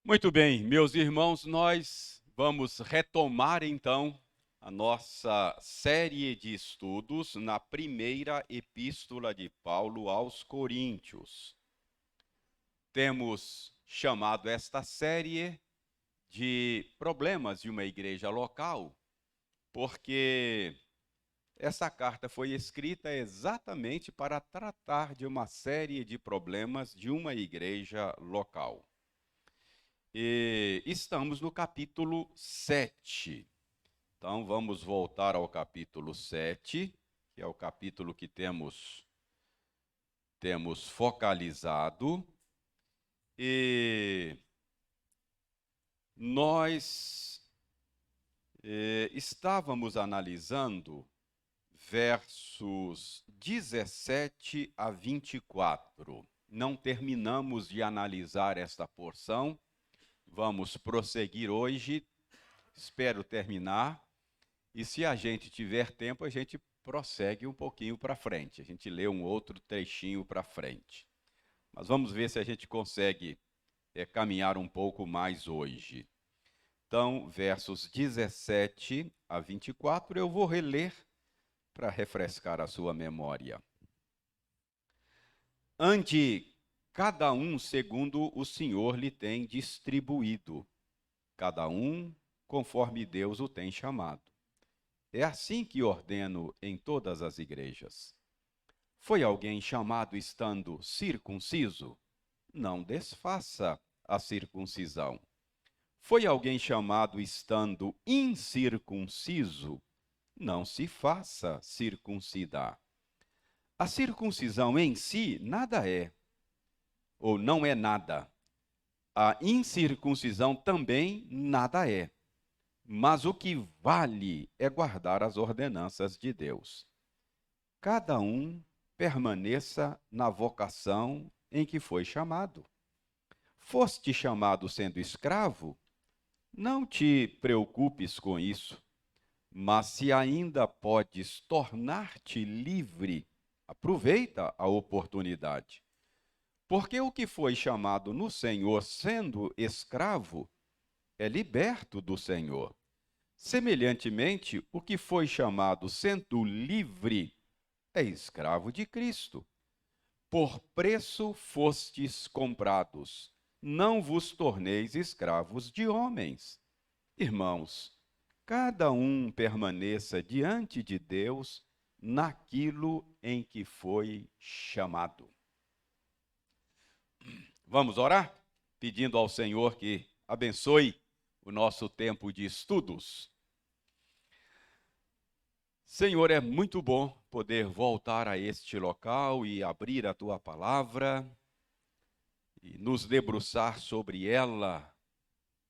Muito bem, meus irmãos, nós vamos retomar então a nossa série de estudos na primeira epístola de Paulo aos Coríntios. Temos chamado esta série de Problemas de uma Igreja Local, porque essa carta foi escrita exatamente para tratar de uma série de problemas de uma igreja local. E estamos no capítulo 7. Então, vamos voltar ao capítulo 7, que é o capítulo que temos focalizado. E nós estávamos analisando versos 17 a 24. Não terminamos de analisar esta porção. Vamos prosseguir hoje, espero terminar, e se a gente tiver tempo, a gente prossegue um pouquinho para frente, a gente lê um outro trechinho para frente. Mas vamos ver se a gente consegue caminhar um pouco mais hoje. Então, versos 17 a 24, eu vou reler para refrescar a sua memória. Ande cada um segundo o Senhor lhe tem distribuído, cada um conforme Deus o tem chamado. É assim que ordeno em todas as igrejas. Foi alguém chamado estando circunciso? Não desfaça a circuncisão. Foi alguém chamado estando incircunciso? Não se faça circuncidar. A circuncisão em si nada é, ou não é nada. A incircuncisão também nada é. Mas o que vale é guardar as ordenanças de Deus. Cada um permaneça na vocação em que foi chamado. Foste chamado sendo escravo? Não te preocupes com isso, mas se ainda podes tornar-te livre, aproveita a oportunidade. Porque o que foi chamado no Senhor sendo escravo é liberto do Senhor. Semelhantemente, o que foi chamado sendo livre é escravo de Cristo. Por preço fostes comprados, não vos torneis escravos de homens. Irmãos, cada um permaneça diante de Deus naquilo em que foi chamado. Vamos orar? Pedindo ao Senhor que abençoe o nosso tempo de estudos. Senhor, é muito bom poder voltar a este local e abrir a Tua palavra e nos debruçar sobre ela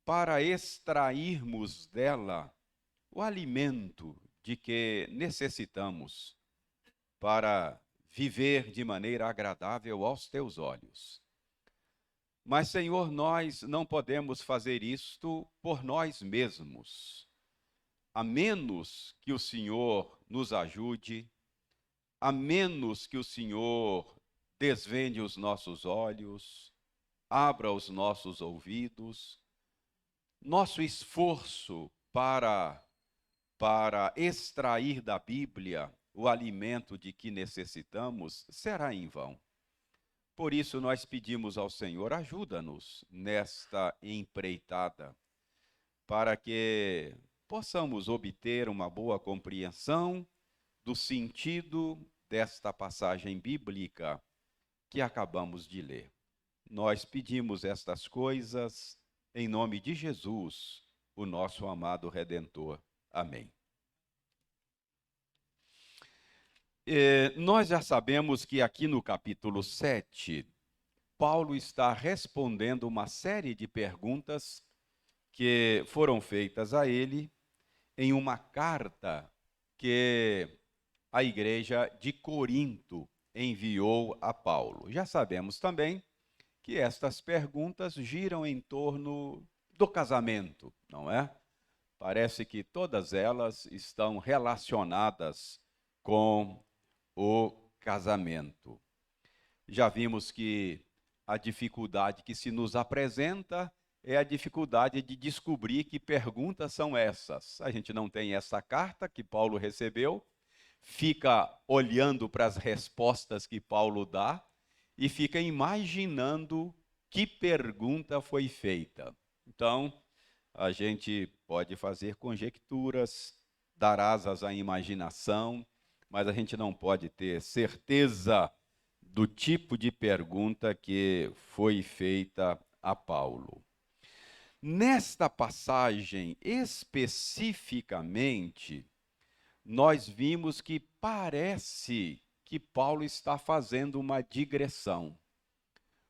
para extrairmos dela o alimento de que necessitamos para viver de maneira agradável aos Teus olhos. Mas, Senhor, nós não podemos fazer isto por nós mesmos, a menos que o Senhor nos ajude, a menos que o Senhor desvende os nossos olhos, abra os nossos ouvidos. Nosso esforço para extrair da Bíblia o alimento de que necessitamos será em vão. Por isso nós pedimos ao Senhor, ajuda-nos nesta empreitada, para que possamos obter uma boa compreensão do sentido desta passagem bíblica que acabamos de ler. Nós pedimos estas coisas em nome de Jesus, o nosso amado Redentor. Amém. Nós já sabemos que aqui no capítulo 7, Paulo está respondendo uma série de perguntas que foram feitas a ele em uma carta que a igreja de Corinto enviou a Paulo. Já sabemos também que estas perguntas giram em torno do casamento, não é? Parece que todas elas estão relacionadas com o casamento. Já vimos que a dificuldade que se nos apresenta é a dificuldade de descobrir que perguntas são essas. A gente não tem essa carta que Paulo recebeu, fica olhando para as respostas que Paulo dá e fica imaginando que pergunta foi feita. Então, a gente pode fazer conjecturas, dar asas à imaginação, mas a gente não pode ter certeza do tipo de pergunta que foi feita a Paulo. Nesta passagem, especificamente, nós vimos que parece que Paulo está fazendo uma digressão.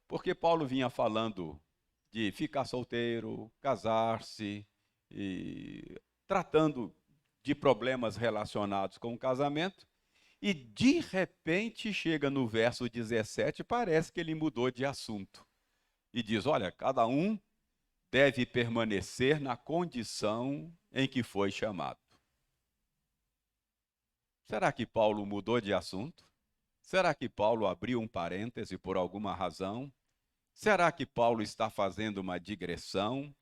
Porque Paulo vinha falando de ficar solteiro, casar-se, e tratando de problemas relacionados com o casamento, e de repente chega no verso 17, parece que ele mudou de assunto. E diz: olha, cada um deve permanecer na condição em que foi chamado. Será que Paulo mudou de assunto? Será que Paulo abriu um parêntese por alguma razão? Será que Paulo está fazendo uma digressão?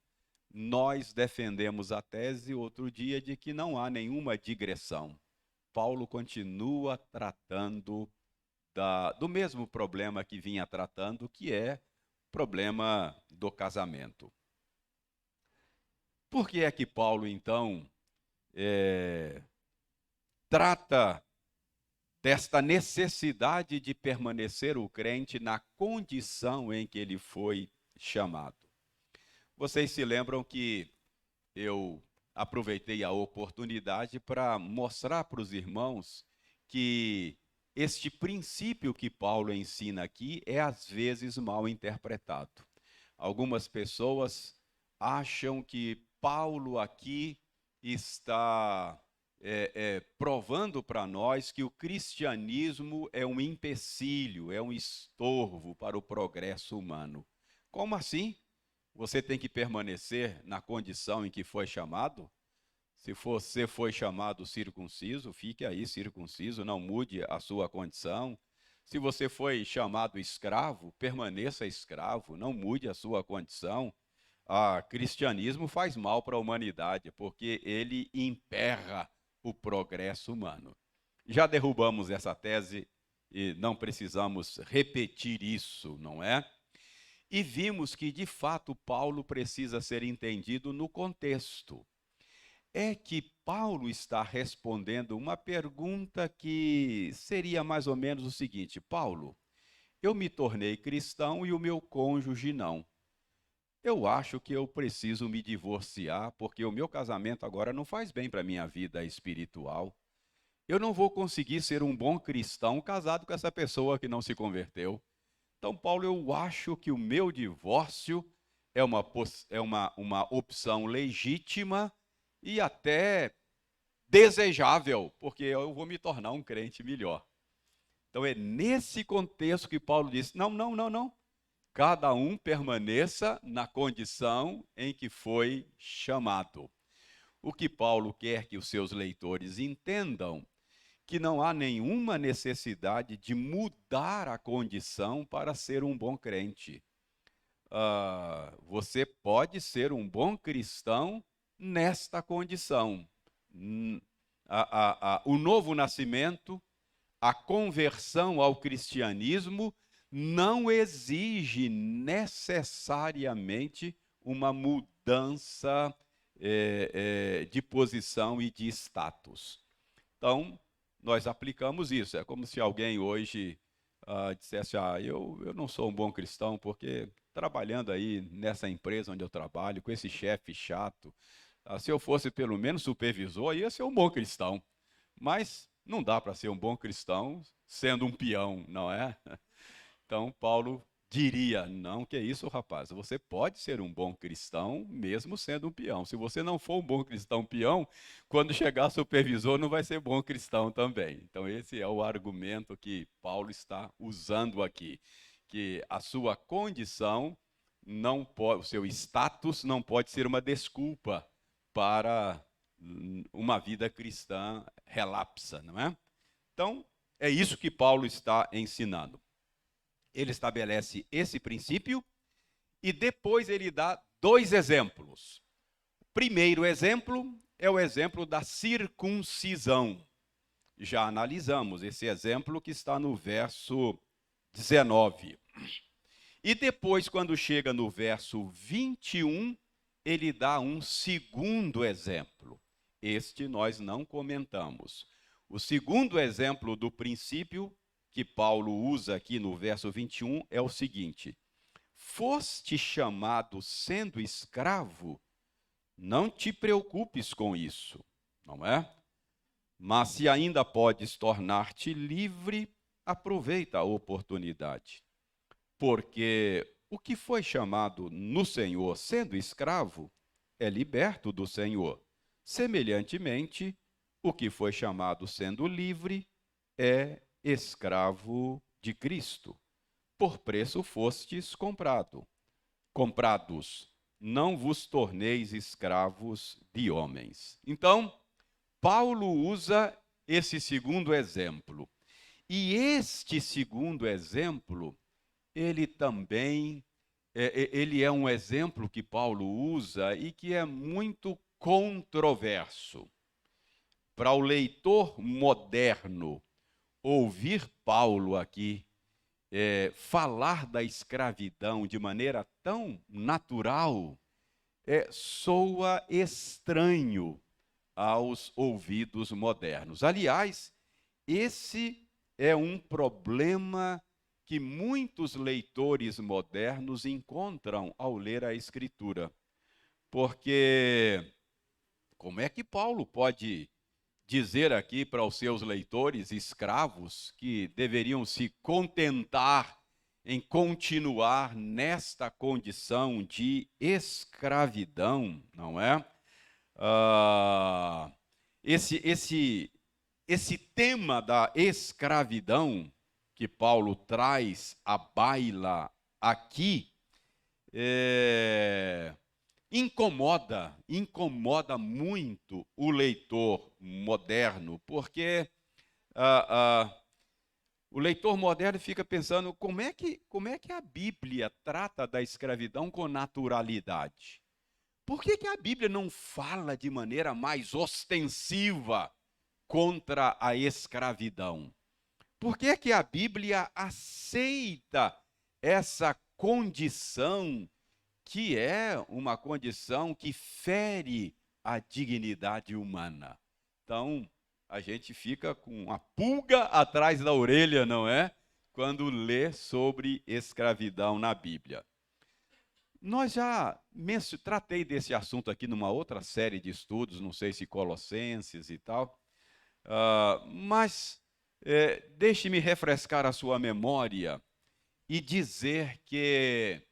Nós defendemos a tese outro dia de que não há nenhuma digressão. Paulo continua tratando do mesmo problema que vinha tratando, que é o problema do casamento. Por que é que Paulo, então, trata desta necessidade de permanecer o crente na condição em que ele foi chamado? Vocês se lembram que eu aproveitei a oportunidade para mostrar para os irmãos que este princípio que Paulo ensina aqui é às vezes mal interpretado. Algumas pessoas acham que Paulo aqui está provando para nós que o cristianismo é um empecilho, é um estorvo para o progresso humano. Como assim? Você tem que permanecer na condição em que foi chamado? Se você foi chamado circunciso, fique aí circunciso, não mude a sua condição. Se você foi chamado escravo, permaneça escravo, não mude a sua condição. O cristianismo faz mal para a humanidade, porque ele emperra o progresso humano. Já derrubamos essa tese e não precisamos repetir isso, não é? E vimos que, de fato, Paulo precisa ser entendido no contexto. É que Paulo está respondendo uma pergunta que seria mais ou menos o seguinte: Paulo, eu me tornei cristão e o meu cônjuge não. Eu acho que eu preciso me divorciar porque o meu casamento agora não faz bem para a minha vida espiritual. Eu não vou conseguir ser um bom cristão casado com essa pessoa que não se converteu. Então, Paulo, eu acho que o meu divórcio é uma opção legítima e até desejável, porque eu vou me tornar um crente melhor. Então, é nesse contexto que Paulo disse: não, não, não, não. Cada um permaneça na condição em que foi chamado. O que Paulo quer que os seus leitores entendam que não há nenhuma necessidade de mudar a condição para ser um bom crente. Você pode ser um bom cristão nesta condição. O novo nascimento, a conversão ao cristianismo, não exige necessariamente uma mudança de posição e de status. Então, nós aplicamos isso. É como se alguém hoje dissesse: eu não sou um bom cristão porque trabalhando aí nessa empresa onde eu trabalho, com esse chefe chato, se eu fosse pelo menos supervisor, ia ser um bom cristão. Mas não dá para ser um bom cristão sendo um peão, não é? Então, Paulo diria: não, que é isso, rapaz, você pode ser um bom cristão mesmo sendo um peão. Se você não for um bom cristão peão, quando chegar supervisor não vai ser bom cristão também. Então, esse é o argumento que Paulo está usando aqui, que a sua condição não pode, o seu status não pode ser uma desculpa para uma vida cristã relapsa, não é? Então, é isso que Paulo está ensinando. Ele estabelece esse princípio e depois ele dá dois exemplos. O primeiro exemplo é o exemplo da circuncisão. Já analisamos esse exemplo que está no verso 19. E depois, quando chega no verso 21, ele dá um segundo exemplo. Este nós não comentamos. O segundo exemplo do princípio que Paulo usa aqui no verso 21 é o seguinte: foste chamado sendo escravo, não te preocupes com isso, não é? Mas se ainda podes tornar-te livre, aproveita a oportunidade. Porque o que foi chamado no Senhor sendo escravo é liberto do Senhor. Semelhantemente, o que foi chamado sendo livre é escravo de Cristo. Por preço fostes comprados. Não vos torneis escravos de homens. Então, Paulo usa esse segundo exemplo. E este segundo exemplo, ele também ele é um exemplo que Paulo usa e que é muito controverso. Para o leitor moderno, ouvir Paulo aqui falar da escravidão de maneira tão natural soa estranho aos ouvidos modernos. Aliás, esse é um problema que muitos leitores modernos encontram ao ler a Escritura. Porque como é que Paulo pode dizer aqui para os seus leitores escravos que deveriam se contentar em continuar nesta condição de escravidão, não é? Esse tema da escravidão que Paulo traz à baila aqui incomoda muito o leitor moderno, porque o leitor moderno fica pensando como é que a Bíblia trata da escravidão com naturalidade? Por que a Bíblia não fala de maneira mais ostensiva contra a escravidão? Por que a Bíblia aceita essa condição que é uma condição que fere a dignidade humana? Então, a gente fica com uma pulga atrás da orelha, não é? Quando lê sobre escravidão na Bíblia. Nós já tratei desse assunto aqui numa outra série de estudos, não sei se Colossenses e tal, mas deixe-me refrescar a sua memória e dizer que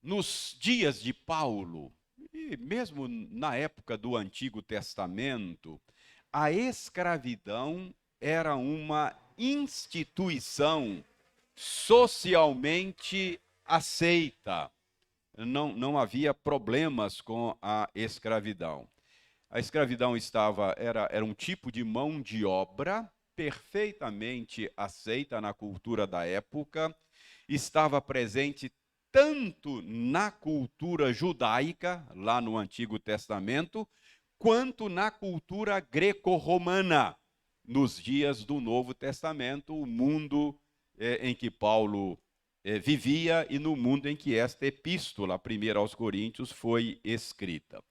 nos dias de Paulo, e mesmo na época do Antigo Testamento, a escravidão era uma instituição socialmente aceita. Não havia problemas com a escravidão. A escravidão era um tipo de mão de obra perfeitamente aceita na cultura da época, estava presente tanto na cultura judaica, lá no Antigo Testamento, quanto na cultura greco-romana, nos dias do Novo Testamento, o mundo em que Paulo vivia e no mundo em que esta epístola, a primeira aos Coríntios, foi escrita.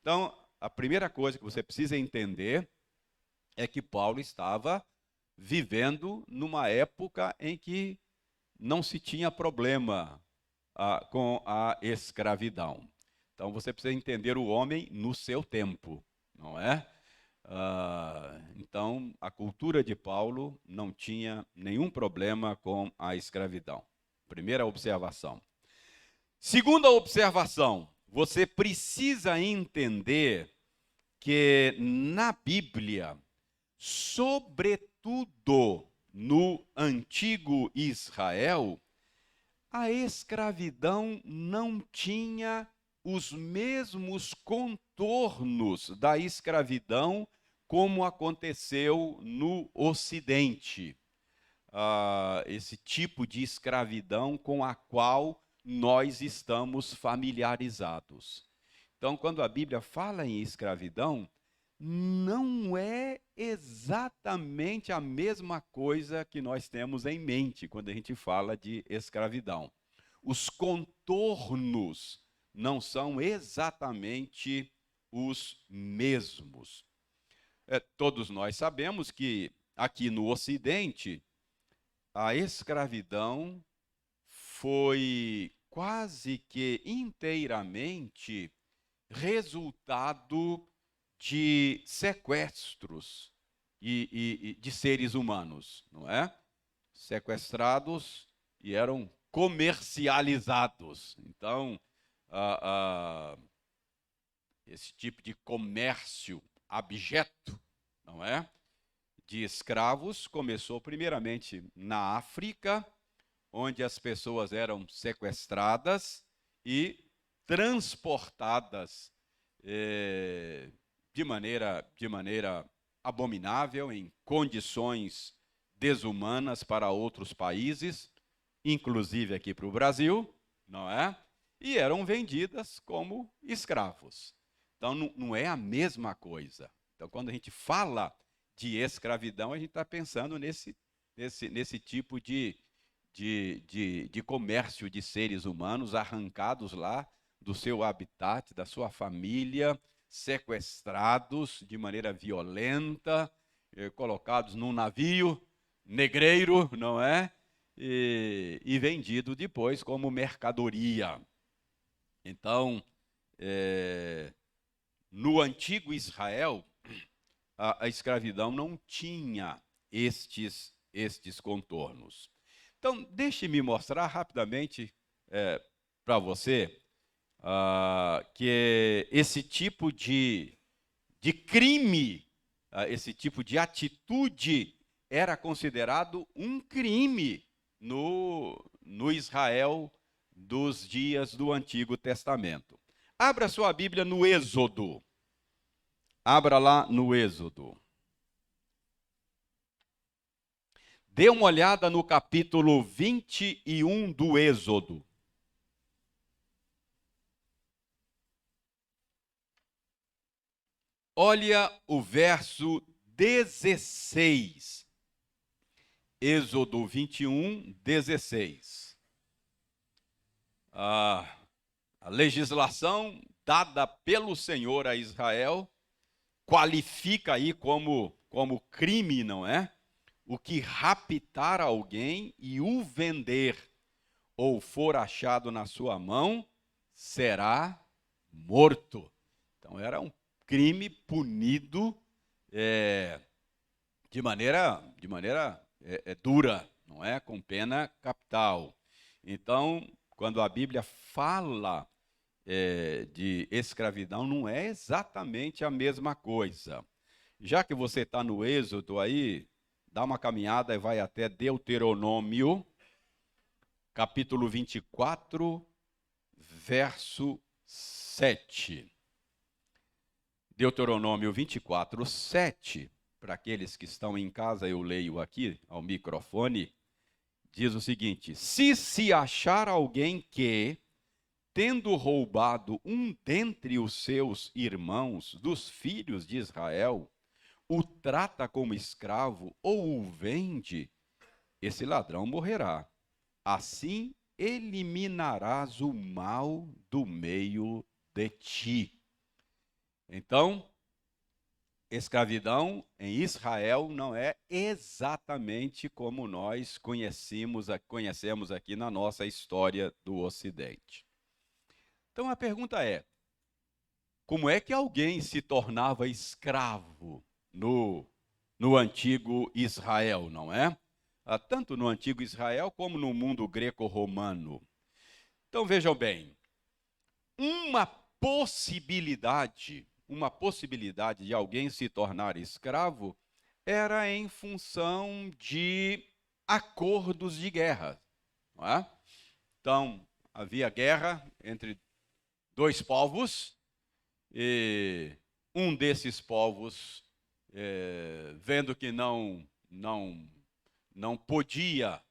Então, a primeira coisa que você precisa entender é que Paulo estava vivendo numa época em que não se tinha problema com a escravidão. Então, você precisa entender o homem no seu tempo, não é? Então, a cultura de Paulo não tinha nenhum problema com a escravidão. Primeira observação. Segunda observação, você precisa entender que na Bíblia, sobretudo no antigo Israel, a escravidão não tinha os mesmos contornos da escravidão como aconteceu no Ocidente. Esse tipo de escravidão com a qual nós estamos familiarizados. Então, quando a Bíblia fala em escravidão, não é exatamente a mesma coisa que nós temos em mente quando a gente fala de escravidão. Os contornos não são exatamente os mesmos. Todos nós sabemos que aqui no Ocidente, a escravidão foi quase que inteiramente resultado de sequestros e de seres humanos, não é? Sequestrados e eram comercializados. Então, esse tipo de comércio abjeto, não é? De escravos começou primeiramente na África, onde as pessoas eram sequestradas e transportadas de maneira abominável, em condições desumanas para outros países, inclusive aqui para o Brasil, não é? E eram vendidas como escravos. Então, não é a mesma coisa. Então, quando a gente fala de escravidão, a gente está pensando nesse tipo de comércio de seres humanos arrancados lá do seu habitat, da sua família, sequestrados de maneira violenta, colocados num navio negreiro, não é? E vendido depois como mercadoria. Então, no antigo Israel, a escravidão não tinha estes contornos. Então, deixe-me mostrar rapidamente para você que esse tipo de crime, esse tipo de atitude era considerado um crime no Israel dos dias do Antigo Testamento. Abra sua Bíblia no Êxodo. Abra lá no Êxodo. Dê uma olhada no capítulo 21 do Êxodo. Olha o verso 16. Êxodo 21, 16. A legislação dada pelo Senhor a Israel qualifica aí como crime, não é? O que raptar alguém e o vender ou for achado na sua mão, será morto. Então, era um crime punido de maneira dura, não é? Com pena capital. Então, quando a Bíblia fala de escravidão, não é exatamente a mesma coisa. Já que você está no Êxodo aí, dá uma caminhada e vai até Deuteronômio, capítulo 24, verso 7. Deuteronômio 24, 7, para aqueles que estão em casa, eu leio aqui ao microfone, diz o seguinte: se achar alguém que, tendo roubado um dentre os seus irmãos, dos filhos de Israel, o trata como escravo ou o vende, esse ladrão morrerá. Assim eliminarás o mal do meio de ti. Então, escravidão em Israel não é exatamente como nós conhecemos aqui na nossa história do Ocidente. Então a pergunta é: como é que alguém se tornava escravo no antigo Israel, não é? Tanto no antigo Israel como no mundo greco-romano. Então vejam bem, uma possibilidade de alguém se tornar escravo era em função de acordos de guerra, não é? Então, havia guerra entre dois povos, e um desses povos, vendo que não podia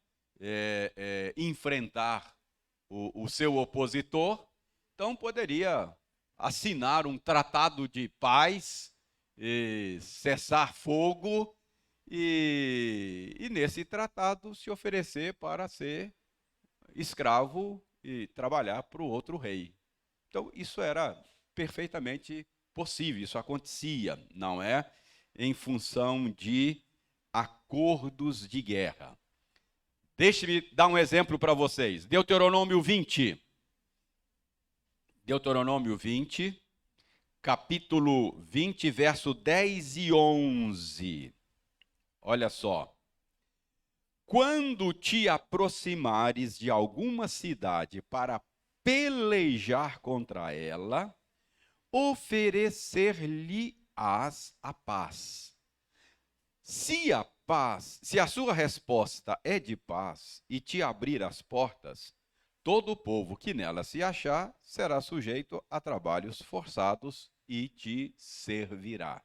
enfrentar o seu opositor, então poderia assinar um tratado de paz, cessar fogo e nesse tratado se oferecer para ser escravo e trabalhar para o outro rei. Então isso era perfeitamente possível, isso acontecia, não é? Em função de acordos de guerra. Deixe-me dar um exemplo para vocês. Deuteronômio 20. Deuteronômio 20, capítulo 20, verso 10 e 11. Olha só. Quando te aproximares de alguma cidade para pelejar contra ela, oferecer-lhe-ás a paz. Se a sua resposta é de paz e te abrir as portas, todo o povo que nela se achar será sujeito a trabalhos forçados e te servirá.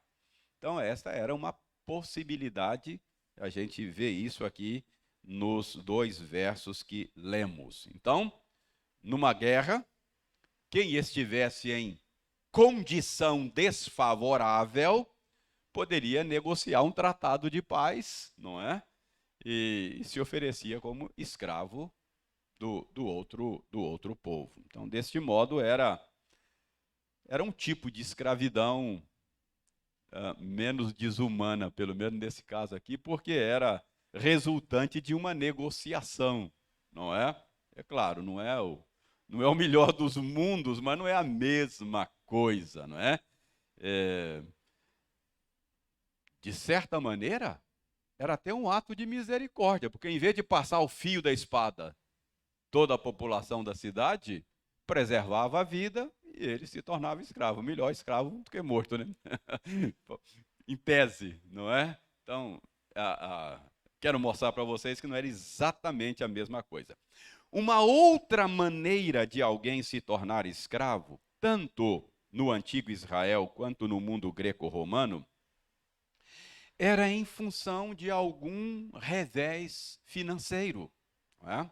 Então, esta era uma possibilidade, a gente vê isso aqui nos 2 versos que lemos. Então, numa guerra, quem estivesse em condição desfavorável poderia negociar um tratado de paz, não é? E se oferecia como escravo do outro povo. Então, deste modo, era um tipo de escravidão menos desumana, pelo menos nesse caso aqui, porque era resultante de uma negociação, não é? É claro, não é o melhor dos mundos, mas não é a mesma coisa, não é? De certa maneira, era até um ato de misericórdia, porque em vez de passar o fio da espada toda a população da cidade, preservava a vida e ele se tornava escravo. Melhor escravo do que morto, né? Em tese, não é? Então, quero mostrar para vocês que não era exatamente a mesma coisa. Uma outra maneira de alguém se tornar escravo, tanto no antigo Israel quanto no mundo greco-romano, era em função de algum revés financeiro. Não é?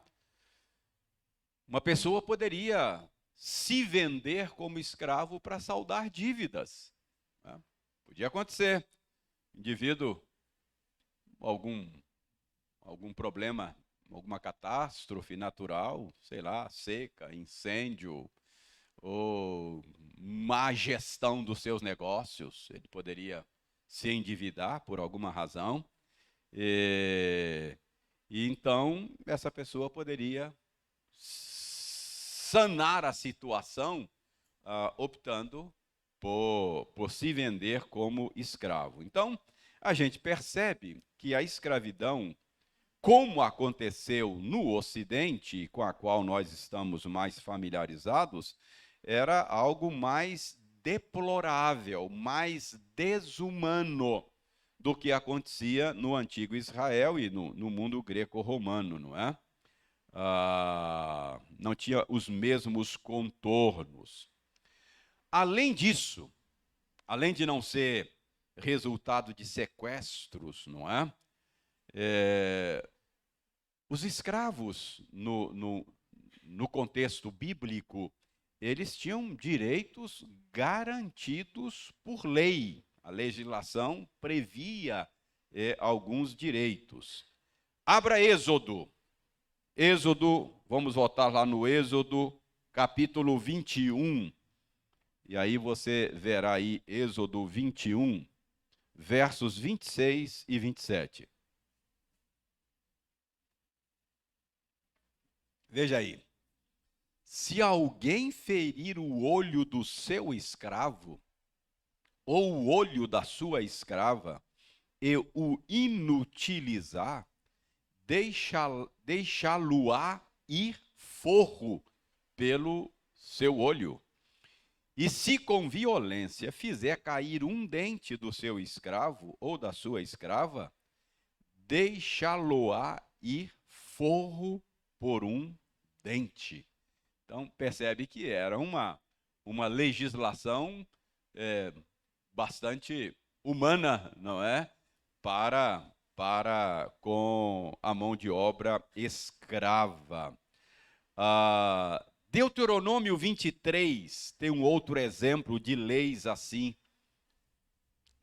Uma pessoa poderia se vender como escravo para saldar dívidas. Né? Podia acontecer. Indivíduo, algum problema, alguma catástrofe natural, sei lá, seca, incêndio, ou má gestão dos seus negócios, ele poderia se endividar por alguma razão. E então, essa pessoa poderia sanar a situação optando por se vender como escravo. Então, a gente percebe que a escravidão, como aconteceu no Ocidente, com a qual nós estamos mais familiarizados, era algo mais deplorável, mais desumano do que acontecia no antigo Israel e no mundo greco-romano, não é? Não tinha os mesmos contornos. Além disso, além de não ser resultado de sequestros, não é? Os escravos, no contexto bíblico, eles tinham direitos garantidos por lei. A legislação previa alguns direitos. Abra Êxodo. Êxodo, vamos voltar lá no Êxodo, capítulo 21. E aí você verá aí Êxodo 21, versos 26 e 27. Veja aí. Se alguém ferir o olho do seu escravo, ou o olho da sua escrava, e o inutilizar, deixá-lo-á ir forro pelo seu olho. E se com violência fizer cair um dente do seu escravo ou da sua escrava, deixá-lo-á ir forro por um dente. Então, percebe que era uma legislação bastante humana, não é? Para com a mão de obra escrava. Deuteronômio 23 tem um outro exemplo de leis assim.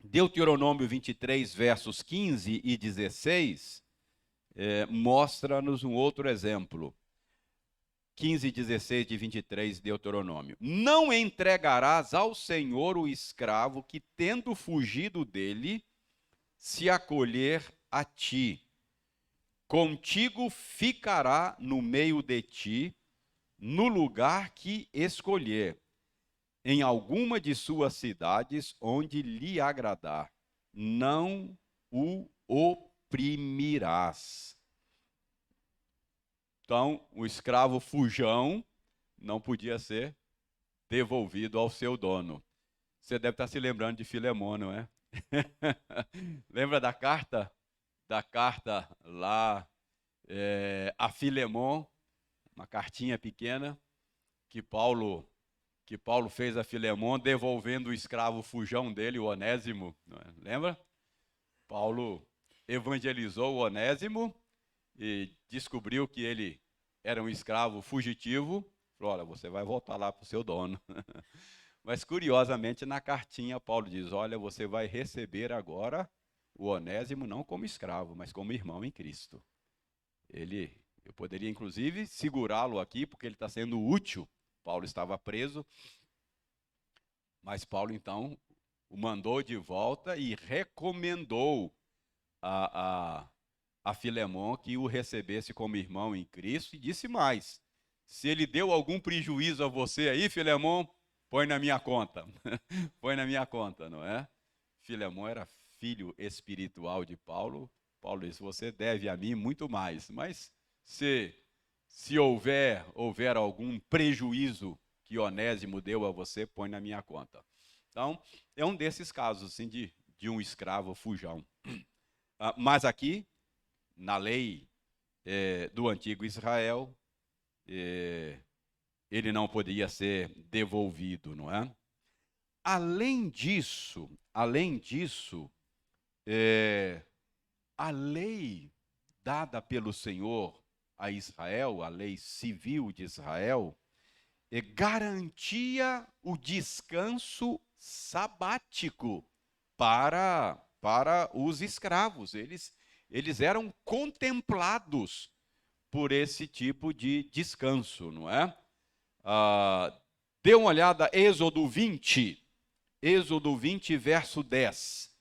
Deuteronômio 23, versos 15 e 16, mostra-nos um outro exemplo. 15 e 16 de 23, Deuteronômio. Não entregarás ao Senhor o escravo que, tendo fugido dele, se acolher a ti. Contigo ficará no meio de ti, no lugar que escolher, em alguma de suas cidades onde lhe agradar. Não o oprimirás. Então, o escravo fujão não podia ser devolvido ao seu dono. Você deve estar se lembrando de Filemon, não é? Lembra da carta? Da carta lá a Filemon, uma cartinha pequena que Paulo fez a Filemon, devolvendo o escravo fujão dele, o Onésimo. Lembra? Paulo evangelizou o Onésimo e descobriu que ele era um escravo fugitivo. Falou, olha, você vai voltar lá para o seu dono. Mas, curiosamente, na cartinha, Paulo diz, olha, você vai receber agora o Onésimo não como escravo, mas como irmão em Cristo. Eu poderia, inclusive, segurá-lo aqui, porque ele está sendo útil. Paulo estava preso, mas Paulo, então, o mandou de volta e recomendou a Filemon que o recebesse como irmão em Cristo, e disse mais, se ele deu algum prejuízo a você aí, Filemon, põe na minha conta. Põe na minha conta, não é? Filemon era filho espiritual de Paulo. Paulo disse, você deve a mim muito mais, mas se houver algum prejuízo que Onésimo deu a você, põe na minha conta. Então, é um desses casos assim, de um escravo fujão. Mas aqui, na lei do antigo Israel, ele não podia ser devolvido, não é? Além disso, a lei dada pelo Senhor a Israel, a lei civil de Israel, garantia o descanso sabático para os escravos. Eles eram contemplados por esse tipo de descanso, não é? Dê uma olhada, Êxodo 20, verso 10.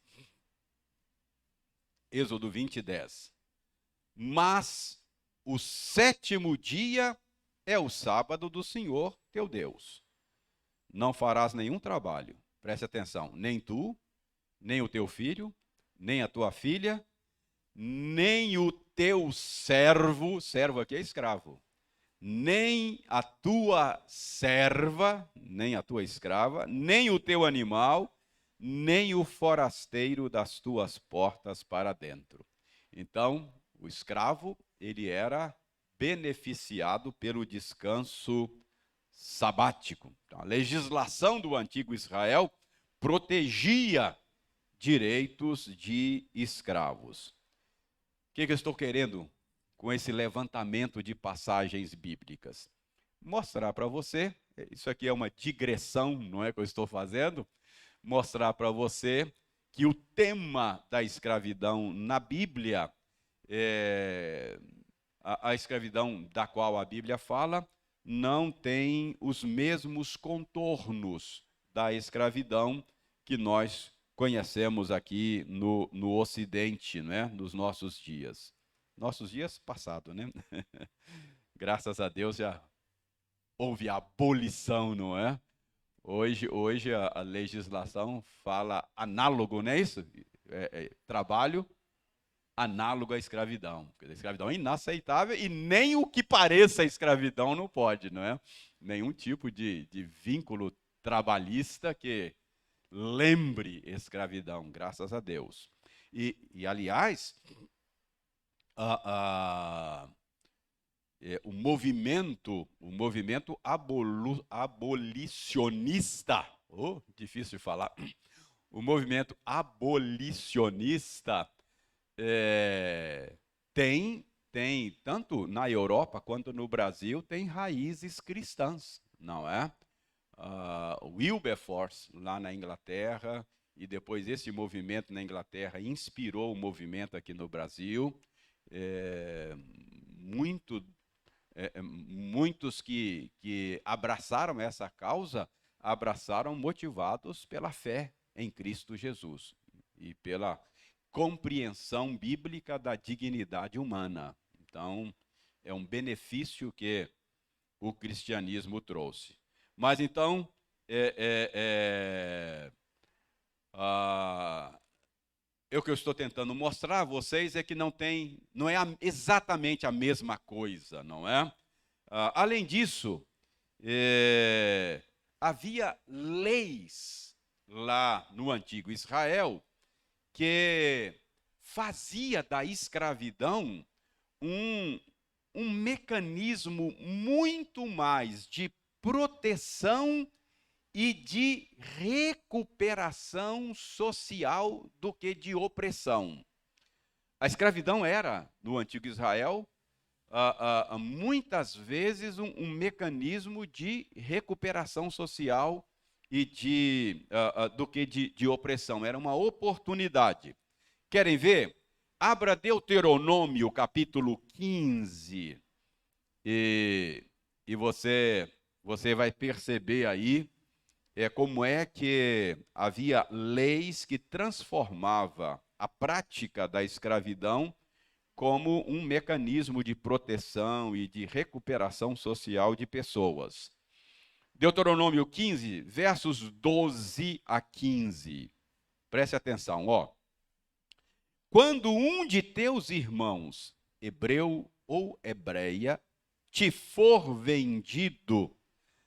Êxodo 20, 10. Mas o sétimo dia é o sábado do Senhor teu Deus. Não farás nenhum trabalho, preste atenção, nem tu, nem o teu filho, nem a tua filha, nem o teu servo aqui é escravo, nem a tua serva, nem a tua escrava, nem o teu animal, nem o forasteiro das tuas portas para dentro. Então, o escravo, ele era beneficiado pelo descanso sabático. Então, a legislação do antigo Israel protegia direitos de escravos. O que eu estou querendo com esse levantamento de passagens bíblicas? Mostrar para você, isso aqui é uma digressão, não é que eu estou fazendo, mostrar para você que o tema da escravidão na Bíblia, a escravidão da qual a Bíblia fala, não tem os mesmos contornos da escravidão que nós conhecemos aqui no Ocidente, né? Nos nossos dias. Nossos dias passados, né? Graças a Deus já houve abolição, não é? Hoje a legislação fala análogo, não é isso? Trabalho análogo à escravidão. Porque a escravidão é inaceitável e nem o que pareça escravidão não pode, não é? Nenhum tipo de vínculo trabalhista que lembre escravidão, graças a Deus. E aliás, o movimento abolicionista, difícil de falar, o movimento abolicionista tem tem, tanto na Europa quanto no Brasil, tem raízes cristãs, não é? Wilberforce, lá na Inglaterra, e depois esse movimento na Inglaterra inspirou o movimento aqui no Brasil. Muitos que abraçaram essa causa, abraçaram motivados pela fé em Cristo Jesus e pela compreensão bíblica da dignidade humana. Então, é um benefício que o cristianismo trouxe. Mas então, o que eu estou tentando mostrar a vocês é que não é exatamente a mesma coisa, não é? Além disso, havia leis lá no antigo Israel que fazia da escravidão um mecanismo muito mais de proteção e de recuperação social do que de opressão. A escravidão era, no antigo Israel, muitas vezes um mecanismo de recuperação social e do que de opressão. Era uma oportunidade. Querem ver? Abra Deuteronômio, capítulo 15, e você vai perceber aí como é que havia leis que transformava a prática da escravidão como um mecanismo de proteção e de recuperação social de pessoas. Deuteronômio 15, versos 12 a 15. Preste atenção, ó. Quando um de teus irmãos, hebreu ou hebreia, te for vendido,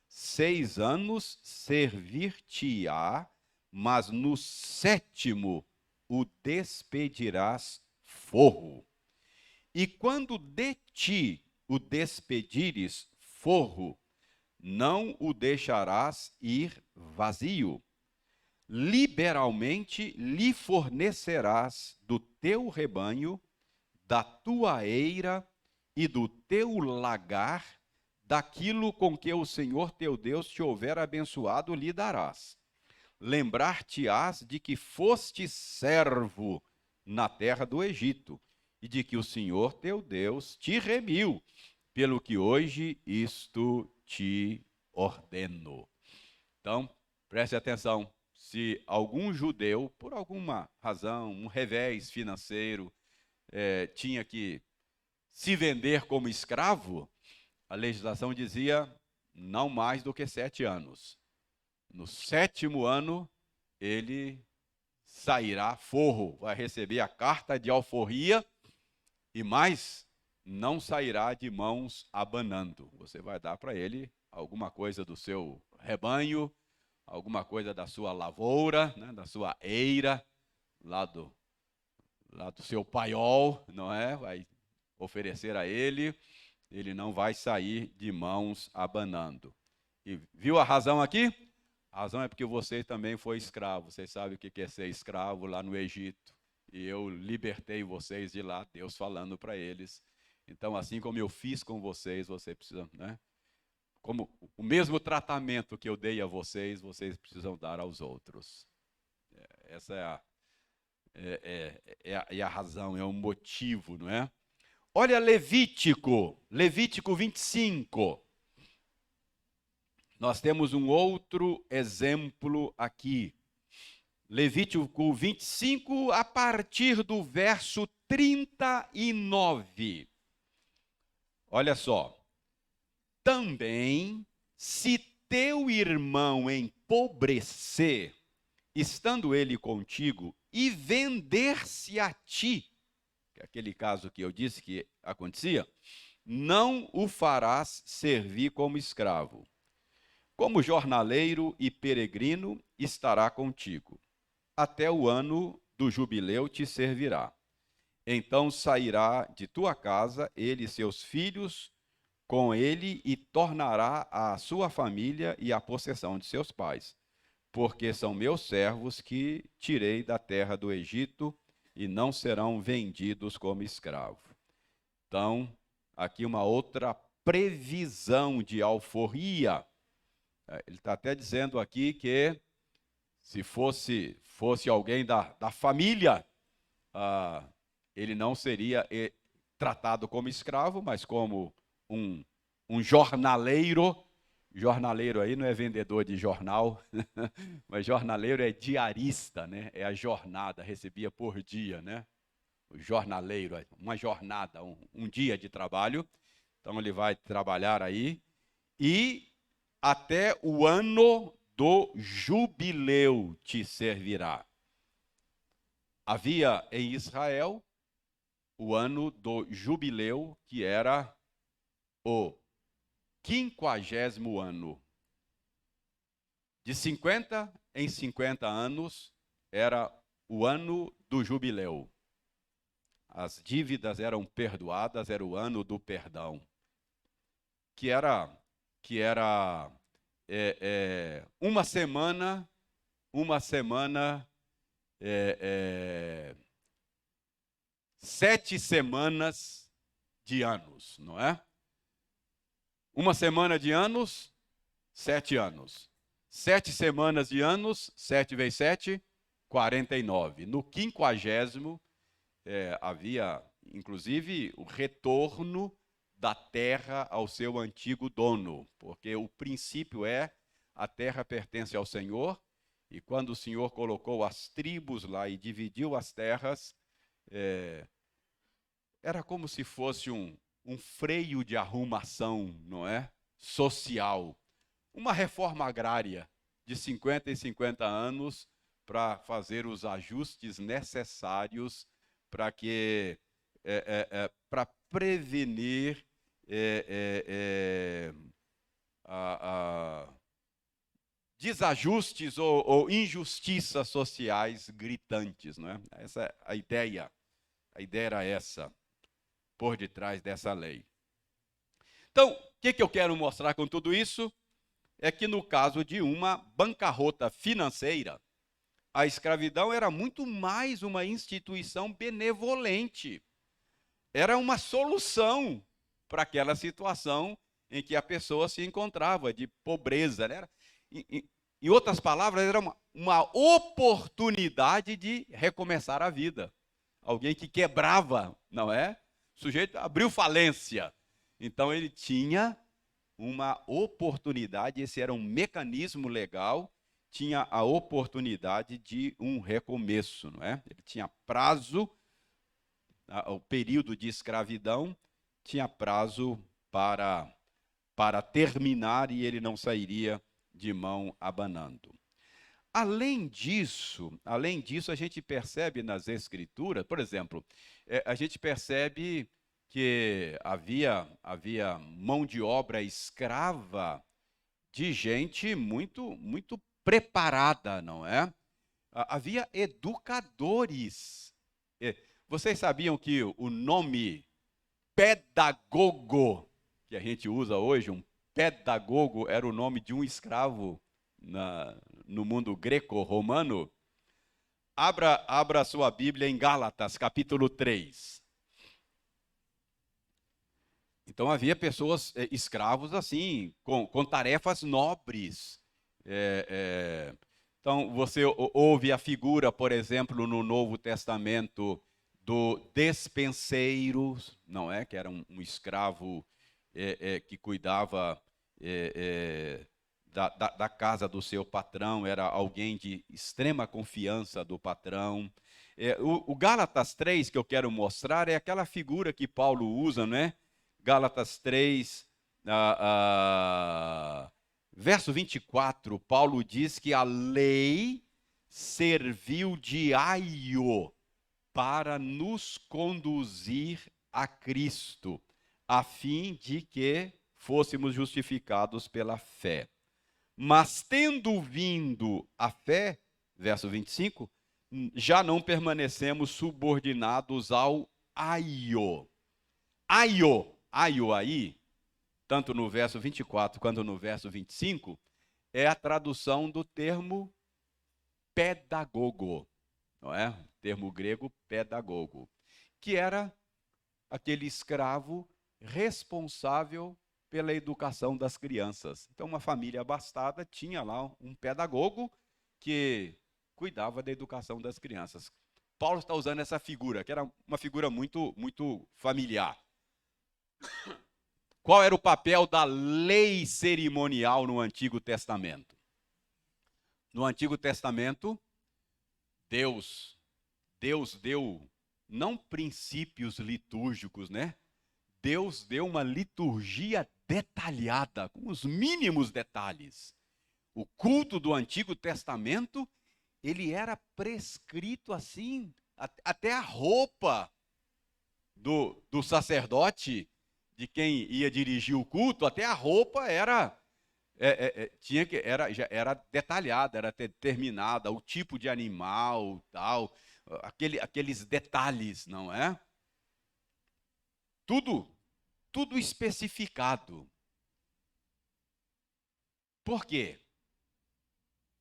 6 anos servir-te-á, mas no 7º o despedirás forro. E quando de ti o despedires forro, não o deixarás ir vazio. Liberalmente lhe fornecerás do teu rebanho, da tua eira e do teu lagar, daquilo com que o Senhor teu Deus te houver abençoado, lhe darás. Lembrar-te-ás de que foste servo na terra do Egito, e de que o Senhor teu Deus te remiu, pelo que hoje isto te ordeno. Então, preste atenção. Se algum judeu, por alguma razão, um revés financeiro, tinha que se vender como escravo, a legislação dizia não mais do que 7 anos. No 7º ano, ele sairá forro, vai receber a carta de alforria e mais, não sairá de mãos abanando. Você vai dar para ele alguma coisa do seu rebanho, alguma coisa da sua lavoura, né, da sua eira, lá do seu paiol, não é? Vai oferecer a ele, ele não vai sair de mãos abanando. E viu a razão aqui? A razão é porque você também foi escravo. Vocês sabem o que é ser escravo lá no Egito. E eu libertei vocês de lá, Deus falando para eles. Então, assim como eu fiz com vocês, você precisa, né? Como o mesmo tratamento que eu dei a vocês, vocês precisam dar aos outros. Essa é a razão, é o motivo, não é? Olha Levítico 25. Nós temos um outro exemplo aqui. Levítico 25, a partir do verso 39. Olha só. Também, se teu irmão empobrecer, estando ele contigo, e vender-se a ti, que é aquele caso que eu disse que acontecia, não o farás servir como escravo. Como jornaleiro e peregrino estará contigo. Até o ano do jubileu te servirá. Então sairá de tua casa ele e seus filhos com ele e tornará à sua família e à possessão de seus pais, porque são meus servos que tirei da terra do Egito e não serão vendidos como escravo. Então, aqui uma outra previsão de alforria. Ele está até dizendo aqui que se fosse alguém da família, ele não seria tratado como escravo, mas como um jornaleiro. Jornaleiro aí não é vendedor de jornal, mas jornaleiro é diarista, né? É a jornada, recebia por dia, né? O jornaleiro, uma jornada, um dia de trabalho. Então ele vai trabalhar aí e até o ano do jubileu te servirá. Havia em Israel o ano do jubileu, que era o 50º ano. De 50 em 50 anos era o ano do jubileu. As dívidas eram perdoadas, era o ano do perdão. Que era uma semana, 7 semanas de anos, não é? Uma semana de anos, 7 anos. 7 semanas de anos, 7 vezes 7, 49. No 50º, havia, inclusive, o retorno da terra ao seu antigo dono, porque o princípio é a terra pertence ao Senhor, e quando o Senhor colocou as tribos lá e dividiu as terras, era como se fosse um freio de arrumação, não é? Social. Uma reforma agrária de 50 em 50 anos para fazer os ajustes necessários para que para prevenir desajustes ou injustiças sociais gritantes, não é? Essa é a ideia. A ideia era essa, por detrás dessa lei. Então, o que eu quero mostrar com tudo isso? É que no caso de uma bancarrota financeira, a escravidão era muito mais uma instituição benevolente. Era uma solução para aquela situação em que a pessoa se encontrava, de pobreza. Né? Em outras palavras, era uma oportunidade de recomeçar a vida. Alguém que quebrava, não é? O sujeito abriu falência. Então ele tinha uma oportunidade, esse era um mecanismo legal, tinha a oportunidade de um recomeço, não é? Ele tinha prazo, o período de escravidão tinha prazo para terminar e ele não sairia de mão abanando. Além disso, a gente percebe nas escrituras, por exemplo, a gente percebe que havia mão de obra escrava de gente muito preparada, não é? Havia educadores. Vocês sabiam que o nome pedagogo, que a gente usa hoje, um pedagogo, era o nome de um escravo no mundo greco-romano? Abra sua Bíblia em Gálatas, capítulo 3. Então havia pessoas, escravos assim, com tarefas nobres. Então você ouve a figura, por exemplo, no Novo Testamento, do despenseiro, não é? Que era um escravo que cuidava da casa do seu patrão, era alguém de extrema confiança do patrão. O Gálatas 3 que eu quero mostrar é aquela figura que Paulo usa, né? Gálatas 3, verso 24, Paulo diz que a lei serviu de aio para nos conduzir a Cristo, a fim de que fôssemos justificados pela fé. Mas tendo vindo a fé, verso 25, já não permanecemos subordinados ao aio. Aio aí, tanto no verso 24 quanto no verso 25, é a tradução do termo pedagogo, não é? O termo grego pedagogo, que era aquele escravo responsável pela educação das crianças. Então, uma família abastada tinha lá um pedagogo que cuidava da educação das crianças. Paulo está usando essa figura, que era uma figura muito familiar. Qual era o papel da lei cerimonial no Antigo Testamento? No Antigo Testamento, Deus deu não princípios litúrgicos, né? Deus deu uma liturgia detalhada, com os mínimos detalhes. O culto do Antigo Testamento, ele era prescrito assim, até a roupa do sacerdote, de quem ia dirigir o culto, até a roupa era já era detalhada, era determinada, o tipo de animal, tal, aqueles detalhes, não é? Tudo especificado. Por quê?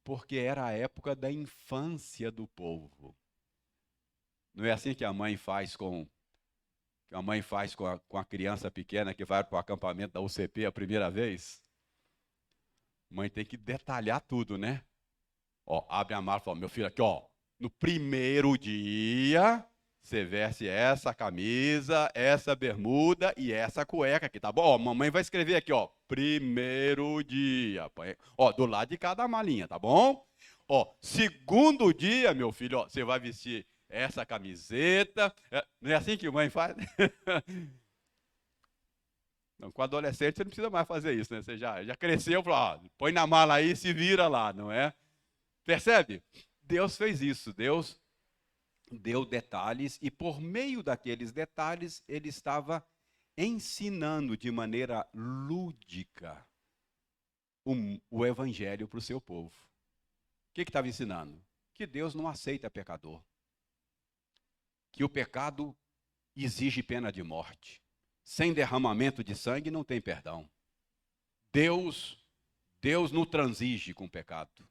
Porque era a época da infância do povo. Não é assim que a mãe faz com a criança pequena que vai para o acampamento da UCP a primeira vez? A mãe tem que detalhar tudo, né? Ó, abre a mala e fala, meu filho, aqui, ó, no primeiro dia, você veste essa camisa, essa bermuda e essa cueca aqui, tá bom? Ó, mamãe vai escrever aqui, ó, primeiro dia. Ó, do lado de cada malinha, tá bom? Ó, segundo dia, meu filho, ó, você vai vestir essa camiseta. Não é assim que a mãe faz? Não, com adolescente você não precisa mais fazer isso, né? Você já cresceu, falou, ó, põe na mala aí e se vira lá, não é? Percebe? Deus fez isso, Deus deu detalhes e por meio daqueles detalhes ele estava ensinando de maneira lúdica o evangelho para o seu povo. O que estava ensinando? Que Deus não aceita pecador. Que o pecado exige pena de morte. Sem derramamento de sangue não tem perdão. Deus não transige com o pecado.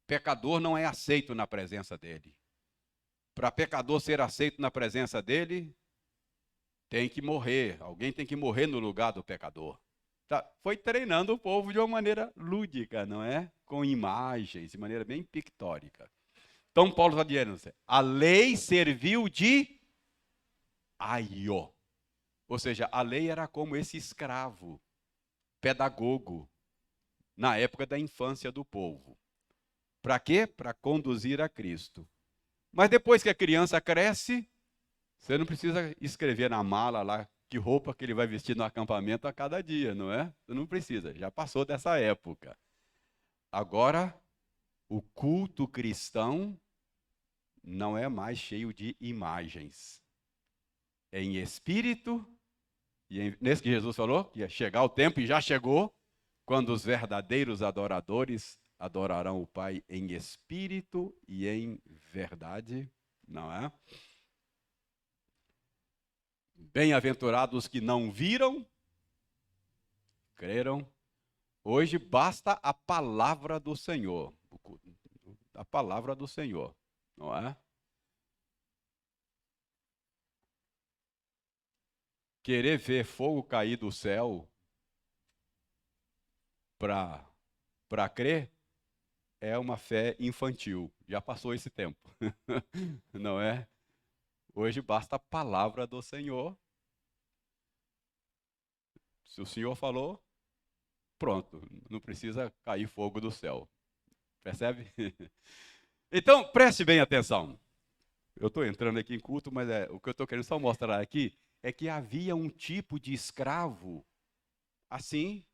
Pecador não é aceito na presença dele. Para pecador ser aceito na presença dele, tem que morrer. Alguém tem que morrer no lugar do pecador. Foi treinando o povo de uma maneira lúdica, não é? Com imagens, de maneira bem pictórica. Então, Paulo está dizendo, a lei serviu de aio. Ou seja, a lei era como esse escravo, pedagogo, na época da infância do povo. Para quê? Para conduzir a Cristo. Mas depois que a criança cresce, você não precisa escrever na mala lá que roupa que ele vai vestir no acampamento a cada dia, não é? Você não precisa, já passou dessa época. Agora, o culto cristão não é mais cheio de imagens. É em espírito, nesse que Jesus falou, que ia chegar o tempo, e já chegou, quando os verdadeiros adoradores adorarão o Pai em espírito e em verdade, não é? Bem-aventurados que não viram, creram. Hoje basta a palavra do Senhor, a palavra do Senhor, não é? Querer ver fogo cair do céu para crer é uma fé infantil. Já passou esse tempo, não é? Hoje basta a palavra do Senhor. Se o Senhor falou, pronto, não precisa cair fogo do céu. Percebe? Então, preste bem atenção. Eu estou entrando aqui em culto, mas o que eu estou querendo só mostrar aqui é que havia um tipo de escravo, assim,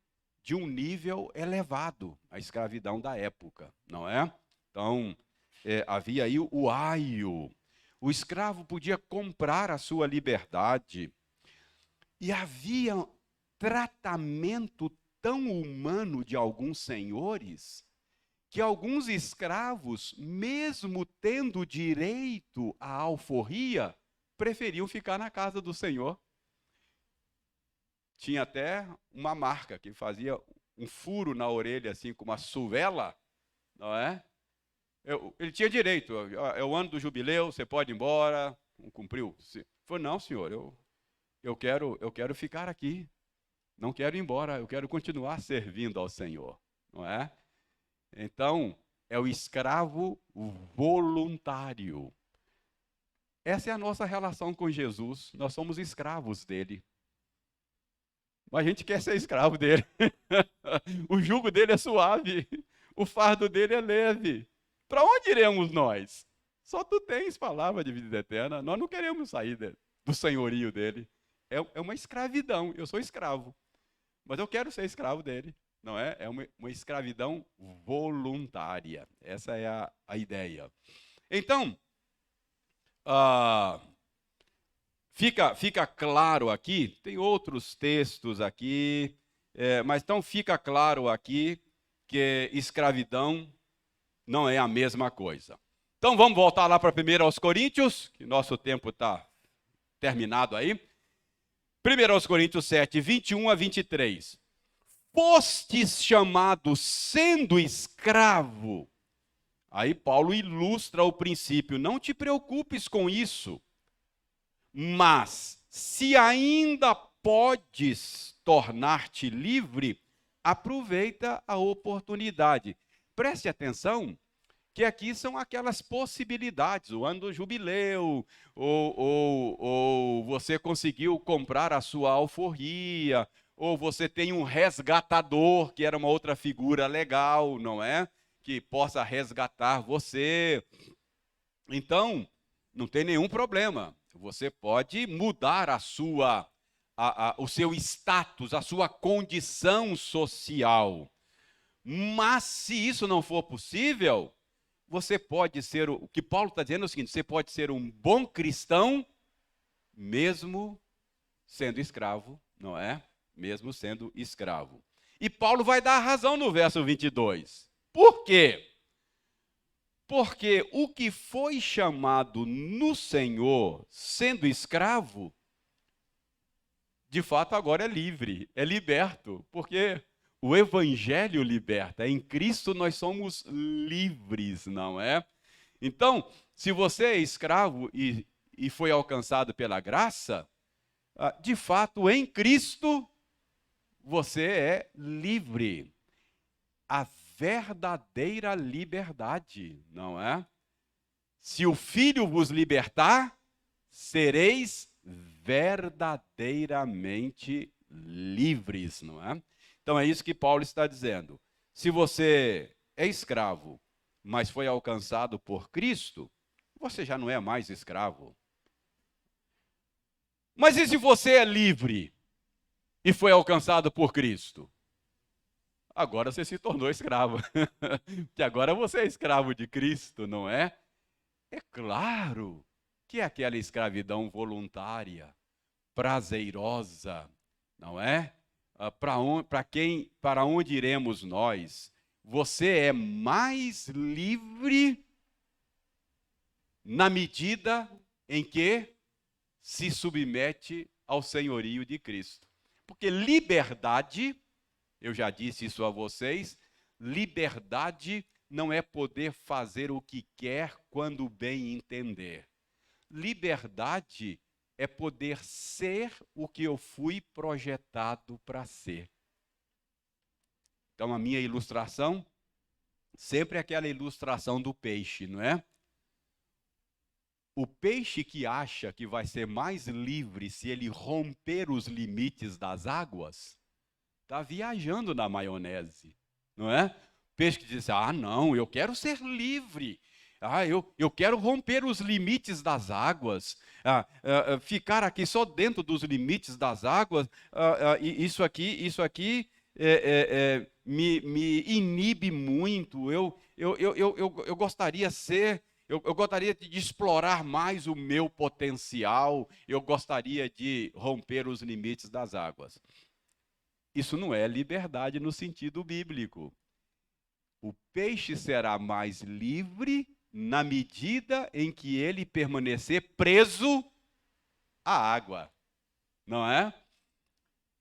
de um nível elevado, a escravidão da época, não é? Então, havia aí o aio. O escravo podia comprar a sua liberdade. E havia tratamento tão humano de alguns senhores que alguns escravos, mesmo tendo direito à alforria, preferiam ficar na casa do senhor. Tinha até uma marca que fazia um furo na orelha, assim, com uma suvela, não é? Ele tinha direito, é o ano do jubileu, você pode ir embora, não cumpriu. Falei, não, senhor, eu quero ficar aqui. Não quero ir embora, eu quero continuar servindo ao Senhor, não é? Então, é o escravo voluntário. Essa é a nossa relação com Jesus. Nós somos escravos dele. Mas a gente quer ser escravo dele. O jugo dele é suave, o fardo dele é leve. Para onde iremos nós? Só tu tens palavra de vida eterna. Nós não queremos sair do senhorio dele. É uma escravidão. Eu sou escravo, mas eu quero ser escravo dele. Não é? É uma escravidão voluntária. Essa é a ideia. Então, fica claro aqui, tem outros textos aqui, mas então fica claro aqui que escravidão não é a mesma coisa. Então vamos voltar lá para 1 aos Coríntios, que nosso tempo está terminado aí. 1 aos Coríntios 7, 21 a 23. Fostes chamado sendo escravo. Aí Paulo ilustra o princípio. Não te preocupes com isso. Mas, se ainda podes tornar-te livre, aproveita a oportunidade. Preste atenção que aqui são aquelas possibilidades, o ano do jubileu, ou você conseguiu comprar a sua alforria, ou você tem um resgatador, que era uma outra figura legal, não é? Que possa resgatar você. Então, não tem nenhum problema. Você pode mudar o seu status, a sua condição social. Mas, se isso não for possível, você pode ser, o que Paulo está dizendo é o seguinte, você pode ser um bom cristão, mesmo sendo escravo, não é? Mesmo sendo escravo. E Paulo vai dar a razão no verso 22. Por quê? Porque o que foi chamado no Senhor sendo escravo, de fato agora é livre, é liberto, porque o Evangelho liberta. Em Cristo nós somos livres, não é? Então, se você é escravo e foi alcançado pela graça, de fato, em Cristo, você é livre. A verdadeira liberdade, não é? Se o Filho vos libertar, sereis verdadeiramente livres, não é? Então é isso que Paulo está dizendo. Se você é escravo, mas foi alcançado por Cristo, você já não é mais escravo. Mas e se você é livre e foi alcançado por Cristo? Agora você se tornou escravo. Porque agora você é escravo de Cristo, não é? É claro que é aquela escravidão voluntária, prazerosa, não é? Para onde iremos nós? Você é mais livre na medida em que se submete ao senhorio de Cristo. Porque liberdade, eu já disse isso a vocês, liberdade não é poder fazer o que quer quando bem entender. Liberdade é poder ser o que eu fui projetado para ser. Então, a minha ilustração, sempre é aquela ilustração do peixe, não é? O peixe que acha que vai ser mais livre se ele romper os limites das águas, está viajando na maionese, não é? Peixe que diz, não, eu quero ser livre. Eu quero romper os limites das águas, ficar aqui só dentro dos limites das águas, isso aqui me inibe muito. Eu gostaria eu gostaria de explorar mais o meu potencial, eu gostaria de romper os limites das águas. Isso não é liberdade no sentido bíblico. O peixe será mais livre na medida em que ele permanecer preso à água, não é?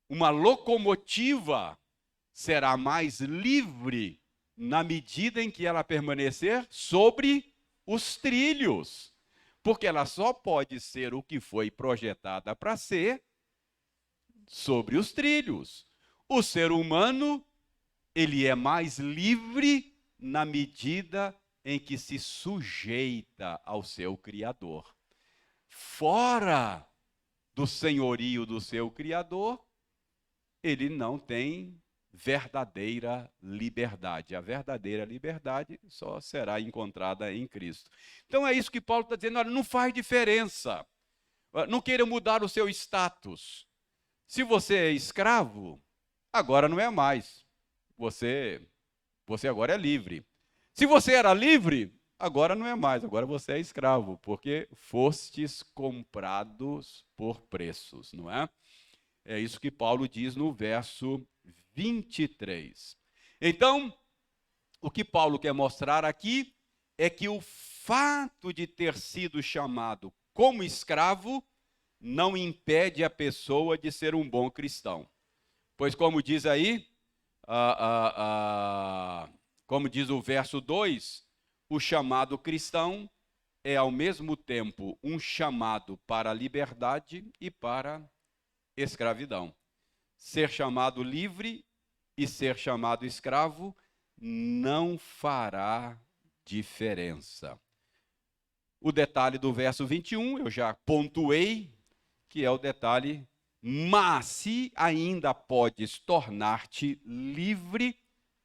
Uma locomotiva será mais livre na medida em que ela permanecer sobre os trilhos, porque ela só pode ser o que foi projetada para ser sobre os trilhos. O ser humano, ele é mais livre na medida em que se sujeita ao seu Criador. Fora do senhorio do seu Criador, ele não tem verdadeira liberdade. A verdadeira liberdade só será encontrada em Cristo. Então é isso que Paulo está dizendo, olha, não faz diferença. Não queira mudar o seu status. Se você é escravo, agora não é mais. Você agora é livre. Se você era livre, agora não é mais. Agora você é escravo, porque fostes comprados por preços, não é? É isso que Paulo diz no verso 23. Então, o que Paulo quer mostrar aqui é que o fato de ter sido chamado como escravo não impede a pessoa de ser um bom cristão. Pois, como diz aí, como diz o verso 2, o chamado cristão é ao mesmo tempo um chamado para a liberdade e para a escravidão. Ser chamado livre e ser chamado escravo não fará diferença. O detalhe do verso 21, eu já pontuei, que é o detalhe, mas se ainda podes tornar-te livre,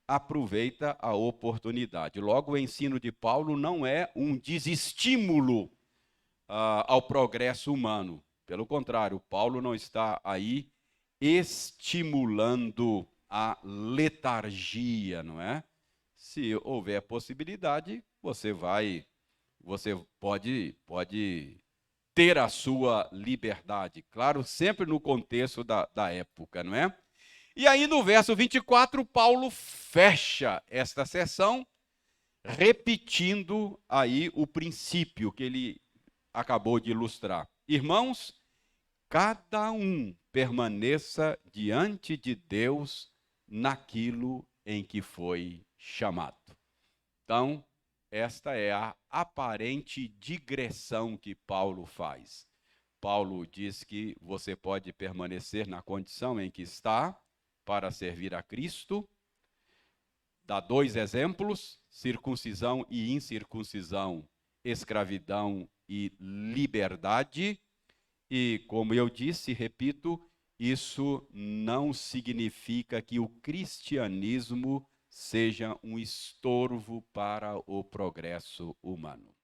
aproveita a oportunidade. Logo, o ensino de Paulo não é um desestímulo ao progresso humano. Pelo contrário, Paulo não está aí estimulando a letargia, não é? Se houver possibilidade, você pode ter a sua liberdade. Claro, sempre no contexto da época, não é? E aí no verso 24, Paulo fecha esta sessão, repetindo aí o princípio que ele acabou de ilustrar. Irmãos, cada um permaneça diante de Deus naquilo em que foi chamado. Então, esta é a aparente digressão que Paulo faz. Paulo diz que você pode permanecer na condição em que está para servir a Cristo. Dá dois exemplos, circuncisão e incircuncisão, escravidão e liberdade. E, como eu disse, repito, isso não significa que o cristianismo seja um estorvo para o progresso humano.